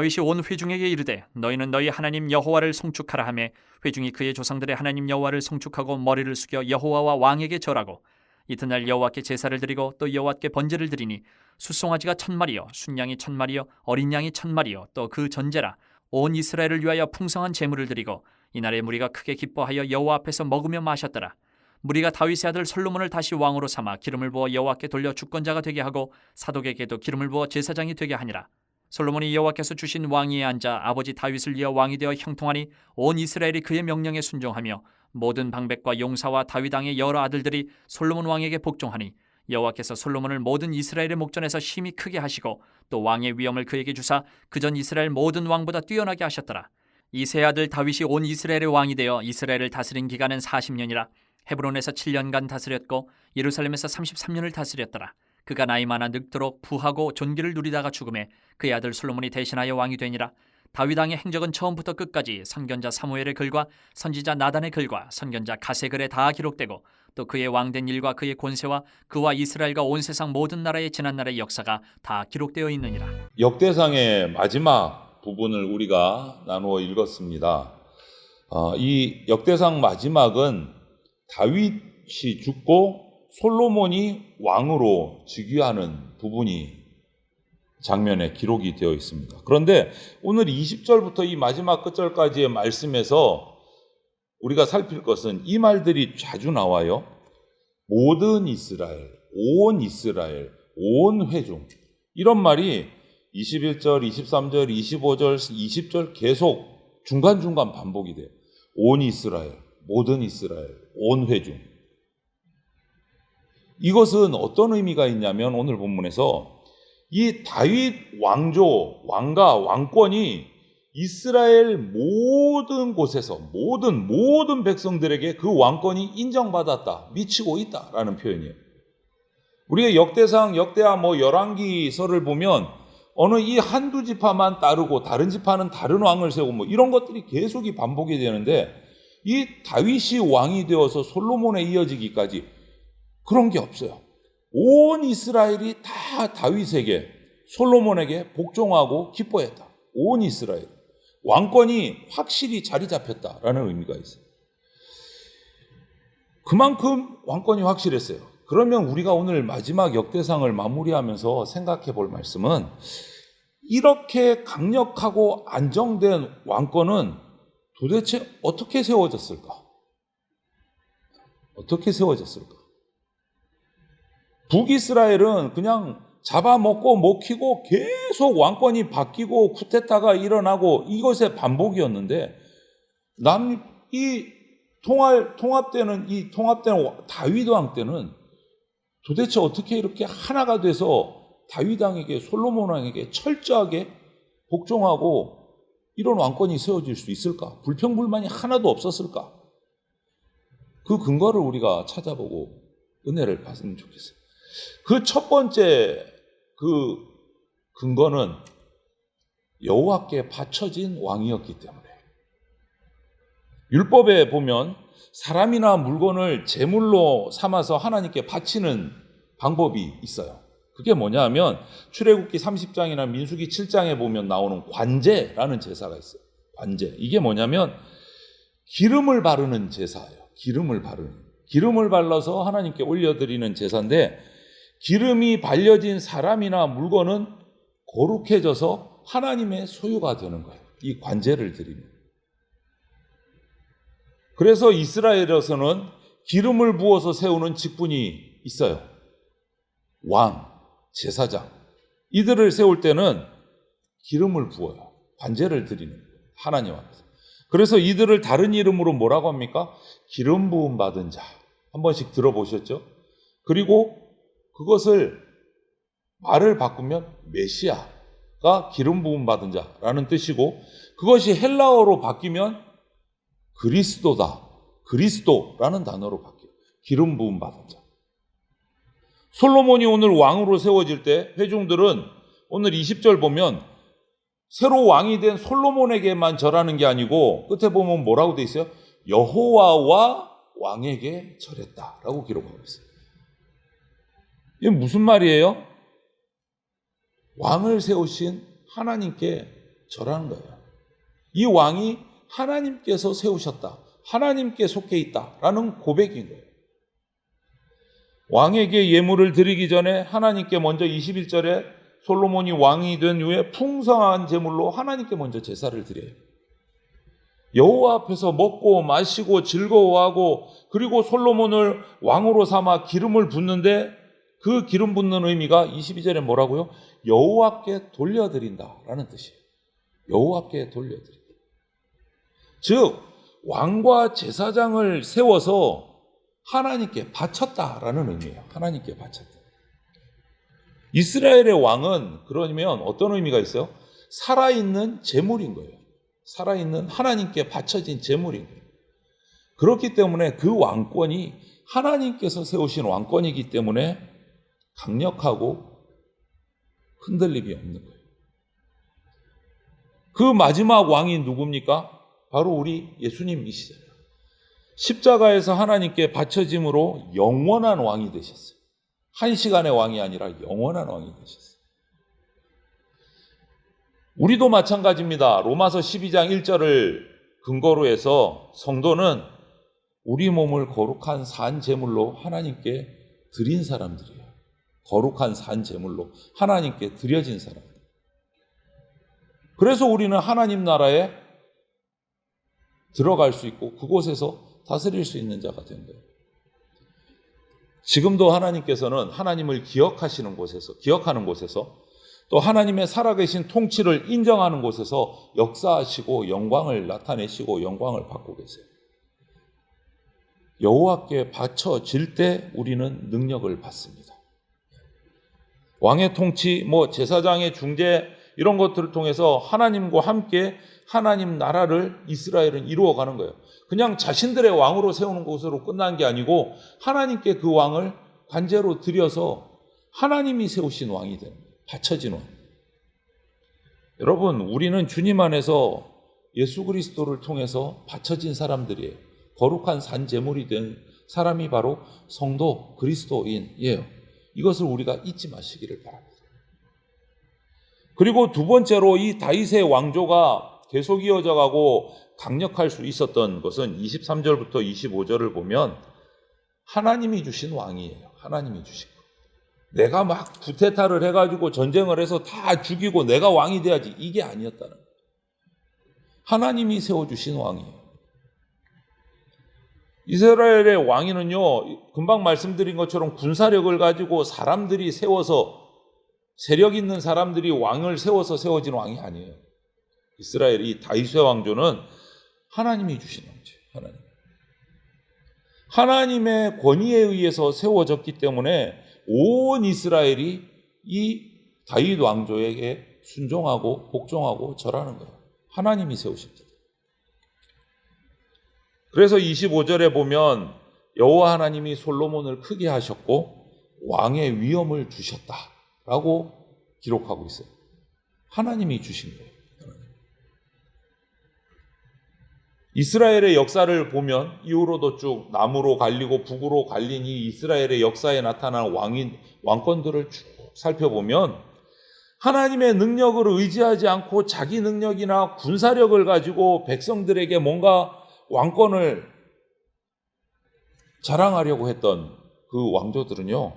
다윗이 온 회중에게 이르되 너희는 너희 하나님 여호와를 송축하라 하며 회중이 그의 조상들의 하나님 여호와를 송축하고 머리를 숙여 여호와와 왕에게 절하고 이튿날 여호와께 제사를 드리고 또 여호와께 번제를 드리니 숫송아지가 1000마리요 순양이 1000마리요 어린 양이 1000마리요 또 그 전제라 온 이스라엘을 위하여 풍성한 제물을 드리고 이날에 무리가 크게 기뻐하여 여호와 앞에서 먹으며 마셨더라. 무리가 다윗의 아들 솔로몬을 다시 왕으로 삼아 기름을 부어 여호와께 돌려 주권자가 되게 하고 사독에게도 기름을 부어 제사장이 되게 하니라. 솔로몬이 여호와께서 주신 왕위에 앉아 아버지 다윗을 이어 왕이 되어 형통하니 온 이스라엘이 그의 명령에 순종하며 모든 방백과 용사와 다윗 왕의 여러 아들들이 솔로몬 왕에게 복종하니 여호와께서 솔로몬을 모든 이스라엘의 목전에서 심히 크게 하시고 또 왕의 위엄을 그에게 주사 그전 이스라엘 모든 왕보다 뛰어나게 하셨더라. 이 세 아들 다윗이 온 이스라엘의 왕이 되어 이스라엘을 다스린 기간은 40년이라 헤브론에서 7년간 다스렸고 예루살렘에서 33년을 다스렸더라. 그가 나이 많아 늙도록 부하고 존귀를 누리다가 죽음에 그의 아들 솔로몬이 대신하여 왕이 되니라. 다윗 왕의 행적은 처음부터 끝까지 선견자 사무엘의 글과 선지자 나단의 글과 선견자 갓의 글에 다 기록되고 또 그의 왕된 일과 그의 권세와 그와 이스라엘과 온 세상 모든 나라의 지난날의 역사가 다 기록되어 있느니라. 역대상의 마지막 부분을 우리가 나누어 읽었습니다. 이 역대상 마지막은 다윗이 죽고 솔로몬이 왕으로 즉위하는 부분이 장면에 기록이 되어 있습니다. 그런데 오늘 20절부터 이 마지막 끝절까지의 말씀에서 우리가 살필 것은 이 말들이 자주 나와요. 모든 이스라엘, 온 회중. 이런 말이 21절, 23절, 25절, 20절 계속 중간중간 반복이 돼요. 온 이스라엘, 모든 이스라엘, 온 회중. 이것은 어떤 의미가 있냐면 오늘 본문에서 이 다윗 왕가, 왕권이 이스라엘 모든 곳에서 모든 백성들에게 그 왕권이 인정받았다, 미치고 있다라는 표현이에요. 우리가 역대상, 역대하 열왕기서를 보면 어느 이 한두 지파만 따르고 다른 지파는 다른 왕을 세우고 이런 것들이 계속이 반복이 되는데 이 다윗이 왕이 되어서 솔로몬에 이어지기까지 그런 게 없어요. 온 이스라엘이 다 다윗에게, 솔로몬에게 복종하고 기뻐했다. 온 이스라엘. 왕권이 확실히 자리 잡혔다라는 의미가 있어요. 그만큼 왕권이 확실했어요. 그러면 우리가 오늘 마지막 역대상을 마무리하면서 생각해 볼 말씀은 이렇게 강력하고 안정된 왕권은 도대체 어떻게 세워졌을까? 어떻게 세워졌을까? 북이스라엘은 그냥 잡아먹고 먹히고 계속 왕권이 바뀌고 쿠데타가 일어나고 이것의 반복이었는데 이 통합되는 다윗 왕 때는 도대체 어떻게 이렇게 하나가 돼서 다윗 왕에게, 솔로몬 왕에게 철저하게 복종하고 이런 왕권이 세워질 수 있을까? 불평불만이 하나도 없었을까? 그 근거를 우리가 찾아보고 은혜를 받으면 좋겠어요. 그 첫 번째 근거는 여호와께 바쳐진 왕이었기 때문에. 율법에 보면 사람이나 물건을 제물로 삼아서 하나님께 바치는 방법이 있어요. 그게 뭐냐 하면 출애굽기 30장이나 민수기 7장에 보면 나오는 관제라는 제사가 있어요. 관제. 이게 뭐냐면 기름을 바르는 제사예요. 기름을 발라서 하나님께 올려드리는 제사인데 기름이 발려진 사람이나 물건은 거룩해져서 하나님의 소유가 되는 거예요. 이 관제를 드리면. 그래서 이스라엘에서는 기름을 부어서 세우는 직분이 있어요. 왕, 제사장. 이들을 세울 때는 기름을 부어요. 관제를 드리는 거예요. 하나님 앞에서. 그래서 이들을 다른 이름으로 뭐라고 합니까? 기름 부음 받은 자. 한 번씩 들어보셨죠? 그리고 그것을 말을 바꾸면 메시아가 기름 부음 받은 자라는 뜻이고 그것이 헬라어로 바뀌면 그리스도라는 단어로 바뀌어요. 기름 부음 받은 자. 솔로몬이 오늘 왕으로 세워질 때 회중들은 오늘 20절 보면 새로 왕이 된 솔로몬에게만 절하는 게 아니고 끝에 보면 뭐라고 돼 있어요? 여호와와 왕에게 절했다라고 기록하고 있어요. 이게 무슨 말이에요? 왕을 세우신 하나님께 절하는 거예요. 이 왕이 하나님께서 세우셨다, 하나님께 속해 있다라는 고백인 거예요. 왕에게 예물을 드리기 전에 하나님께 먼저 21절에 솔로몬이 왕이 된 후에 풍성한 제물로 하나님께 먼저 제사를 드려요. 여호와 앞에서 먹고 마시고 즐거워하고, 그리고 솔로몬을 왕으로 삼아 기름을 붓는데, 그 기름 붓는 의미가 22절에 뭐라고요? 여호와께 돌려드린다라는 뜻이에요. 여호와께 돌려드린다. 즉 왕과 제사장을 세워서 하나님께 바쳤다라는 의미예요. 하나님께 바쳤다. 이스라엘의 왕은 그러면 어떤 의미가 있어요? 살아있는 제물인 거예요. 살아있는 하나님께 바쳐진 제물인 거예요. 그렇기 때문에 그 왕권이 하나님께서 세우신 왕권이기 때문에 강력하고 흔들림이 없는 거예요. 그 마지막 왕이 누굽니까? 바로 우리 예수님이시잖아요. 십자가에서 하나님께 바쳐짐으로 영원한 왕이 되셨어요. 한 시간의 왕이 아니라 영원한 왕이 되셨어요. 우리도 마찬가지입니다. 로마서 12장 1절을 근거로 해서 성도는 우리 몸을 거룩한 산 제물로 하나님께 드린 사람들이에요. 거룩한 산 제물로 하나님께 드려진 사람. 그래서 우리는 하나님 나라에 들어갈 수 있고 그곳에서 다스릴 수 있는 자가 된 거예요. 지금도 하나님께서는 하나님을 기억하는 곳에서 또 하나님의 살아계신 통치를 인정하는 곳에서 역사하시고 영광을 나타내시고 영광을 받고 계세요. 여호와께 바쳐질 때 우리는 능력을 받습니다. 왕의 통치, 제사장의 중재, 이런 것들을 통해서 하나님과 함께 하나님 나라를 이스라엘은 이루어가는 거예요. 그냥 자신들의 왕으로 세우는 것으로 끝난 게 아니고 하나님께 그 왕을 관제로 드려서 하나님이 세우신 왕이 되는 거예요. 바쳐진 왕. 여러분, 우리는 주님 안에서 예수 그리스도를 통해서 바쳐진 사람들이에요. 거룩한 산 제물이 된 사람이 바로 성도 그리스도인이에요. 이것을 우리가 잊지 마시기를 바랍니다. 그리고 두 번째로 이 다윗의 왕조가 계속 이어져가고 강력할 수 있었던 것은 23절부터 25절을 보면 하나님이 주신 왕이에요. 하나님이 주신 거. 내가 막 구테타를 해가지고 전쟁을 해서 다 죽이고 내가 왕이 돼야지, 이게 아니었다는 거예요. 하나님이 세워주신 왕이에요. 이스라엘의 왕위는요, 금방 말씀드린 것처럼 군사력을 가지고 사람들이 세워서, 세력 있는 사람들이 왕을 세워서 세워진 왕이 아니에요. 이스라엘이 다윗의 왕조는 하나님이 주신 왕조예요. 하나님의 권위에 의해서 세워졌기 때문에 온 이스라엘이 이 다윗 왕조에게 순종하고 복종하고 절하는 거예요. 하나님이 세우신 것. 그래서 25절에 보면 여호와 하나님이 솔로몬을 크게 하셨고 왕의 위엄을 주셨다라고 기록하고 있어요. 하나님이 주신 거예요. 이스라엘의 역사를 보면 이후로도 쭉 남으로 갈리고 북으로 갈린 이 이스라엘의 역사에 나타난 왕권들을 쭉 살펴보면 하나님의 능력을 의지하지 않고 자기 능력이나 군사력을 가지고 백성들에게 뭔가 왕권을 자랑하려고 했던 그 왕조들은요,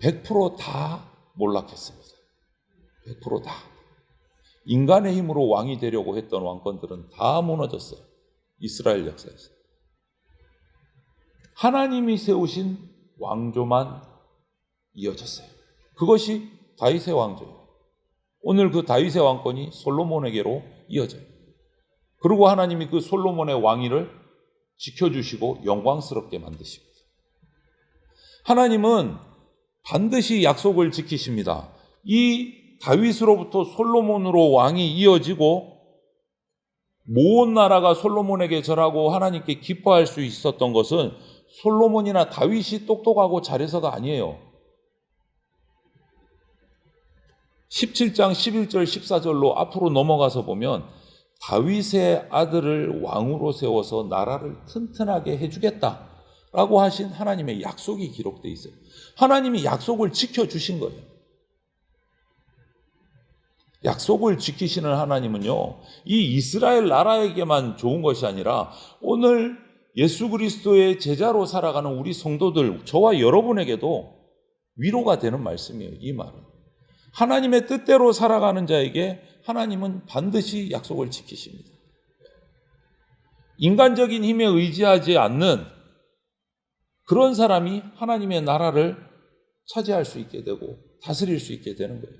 100% 다 몰락했습니다. 100% 다. 인간의 힘으로 왕이 되려고 했던 왕권들은 다 무너졌어요. 이스라엘 역사에서. 하나님이 세우신 왕조만 이어졌어요. 그것이 다윗의 왕조예요. 오늘 그 다윗의 왕권이 솔로몬에게로 이어져요. 그리고 하나님이 그 솔로몬의 왕위를 지켜주시고 영광스럽게 만드십니다. 하나님은 반드시 약속을 지키십니다. 이 다윗으로부터 솔로몬으로 왕이 이어지고 모든 나라가 솔로몬에게 절하고 하나님께 기뻐할 수 있었던 것은 솔로몬이나 다윗이 똑똑하고 잘해서가 아니에요. 17장 11절 14절로 앞으로 넘어가서 보면 다윗의 아들을 왕으로 세워서 나라를 튼튼하게 해주겠다라고 하신 하나님의 약속이 기록되어 있어요. 하나님이 약속을 지켜주신 거예요. 약속을 지키시는 하나님은요, 이 이스라엘 나라에게만 좋은 것이 아니라 오늘 예수 그리스도의 제자로 살아가는 우리 성도들, 저와 여러분에게도 위로가 되는 말씀이에요. 이 말은 하나님의 뜻대로 살아가는 자에게 하나님은 반드시 약속을 지키십니다. 인간적인 힘에 의지하지 않는 그런 사람이 하나님의 나라를 차지할 수 있게 되고 다스릴 수 있게 되는 거예요.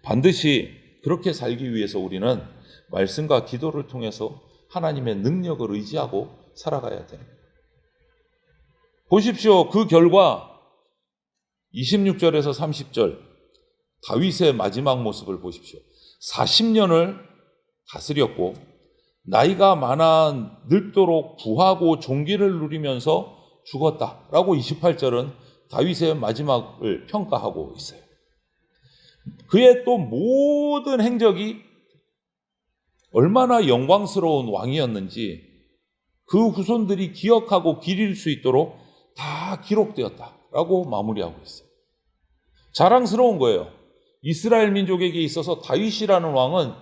반드시 그렇게 살기 위해서 우리는 말씀과 기도를 통해서 하나님의 능력을 의지하고 살아가야 됩니다. 보십시오. 그 결과 26절에서 30절 다윗의 마지막 모습을 보십시오. 40년을 다스렸고 나이가 많아 늙도록 부하고 종기를 누리면서 죽었다라고 28절은 다윗의 마지막을 평가하고 있어요. 그의 또 모든 행적이 얼마나 영광스러운 왕이었는지 그 후손들이 기억하고 기릴 수 있도록 다 기록되었다라고 마무리하고 있어요. 자랑스러운 거예요. 이스라엘 민족에게 있어서 다윗이라는 왕은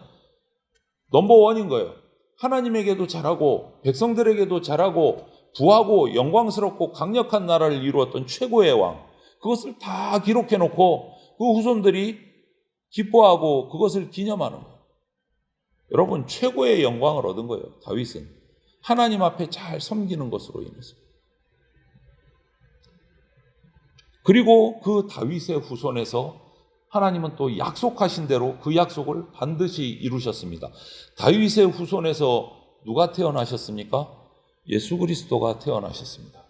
넘버원인 거예요. 하나님에게도 잘하고 백성들에게도 잘하고 부하고 영광스럽고 강력한 나라를 이루었던 최고의 왕, 그것을 다 기록해놓고 그 후손들이 기뻐하고 그것을 기념하는 거예요. 여러분, 최고의 영광을 얻은 거예요. 다윗은 하나님 앞에 잘 섬기는 것으로 인해서. 그리고 그 다윗의 후손에서 하나님은 또 약속하신 대로 그 약속을 반드시 이루셨습니다. 다윗의 후손에서 누가 태어나셨습니까? 예수 그리스도가 태어나셨습니다.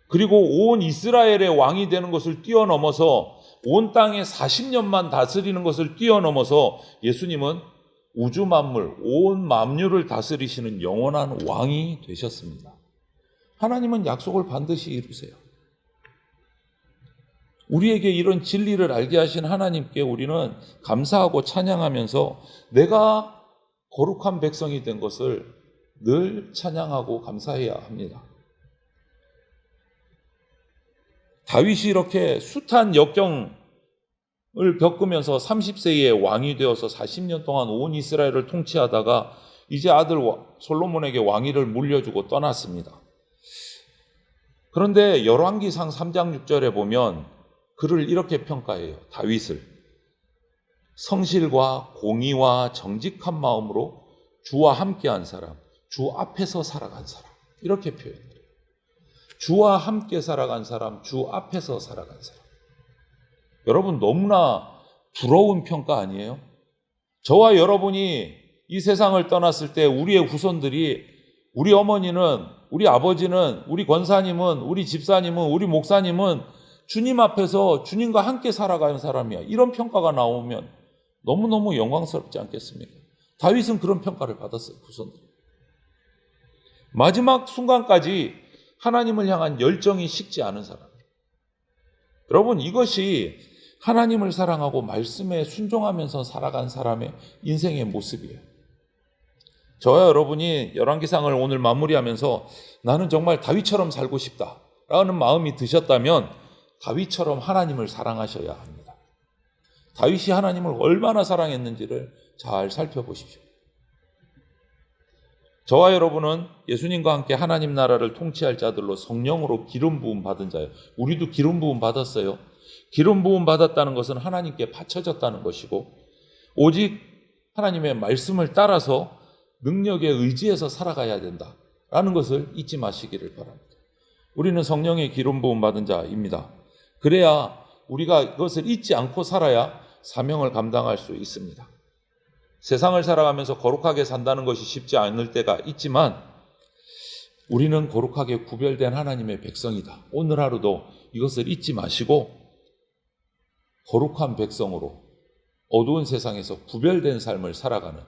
그리고 온 이스라엘의 왕이 되는 것을 뛰어넘어서 온 땅에 40년만 다스리는 것을 뛰어넘어서 예수님은 우주 만물, 온 만유를 다스리시는 영원한 왕이 되셨습니다. 하나님은 약속을 반드시 이루세요. 우리에게 이런 진리를 알게 하신 하나님께 우리는 감사하고 찬양하면서 내가 거룩한 백성이 된 것을 늘 찬양하고 감사해야 합니다. 다윗이 이렇게 숱한 역경을 겪으면서 30세에 왕이 되어서 40년 동안 온 이스라엘을 통치하다가 이제 아들 솔로몬에게 왕위를 물려주고 떠났습니다. 그런데 열왕기상 3장 6절에 보면 그를 이렇게 평가해요. 다윗을 성실과 공의와 정직한 마음으로 주와 함께한 사람, 주 앞에서 살아간 사람, 이렇게 표현해요. 주와 함께 살아간 사람, 주 앞에서 살아간 사람. 여러분, 너무나 부러운 평가 아니에요? 저와 여러분이 이 세상을 떠났을 때 우리의 후손들이, 우리 어머니는, 우리 아버지는, 우리 권사님은, 우리 집사님은, 우리 목사님은 주님 앞에서 주님과 함께 살아가는 사람이야, 이런 평가가 나오면 너무너무 영광스럽지 않겠습니까? 다윗은 그런 평가를 받았어요. 후손들. 마지막 순간까지 하나님을 향한 열정이 식지 않은 사람. 여러분, 이것이 하나님을 사랑하고 말씀에 순종하면서 살아간 사람의 인생의 모습이에요. 저와 여러분이 열왕기상을 오늘 마무리하면서 나는 정말 다윗처럼 살고 싶다라는 마음이 드셨다면 다윗처럼 하나님을 사랑하셔야 합니다. 다윗이 하나님을 얼마나 사랑했는지를 잘 살펴보십시오. 저와 여러분은 예수님과 함께 하나님 나라를 통치할 자들로 성령으로 기름 부음 받은 자예요. 우리도 기름 부음 받았어요. 기름 부음 받았다는 것은 하나님께 바쳐졌다는 것이고, 오직 하나님의 말씀을 따라서 능력에 의지해서 살아가야 된다라는 것을 잊지 마시기를 바랍니다. 우리는 성령의 기름 부음 받은 자입니다. 그래야 우리가 그것을 잊지 않고 살아야 사명을 감당할 수 있습니다. 세상을 살아가면서 거룩하게 산다는 것이 쉽지 않을 때가 있지만 우리는 거룩하게 구별된 하나님의 백성이다. 오늘 하루도 이것을 잊지 마시고 거룩한 백성으로 어두운 세상에서 구별된 삶을 살아가는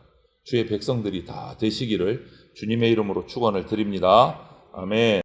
주의 백성들이 다 되시기를 주님의 이름으로 축원을 드립니다. 아멘.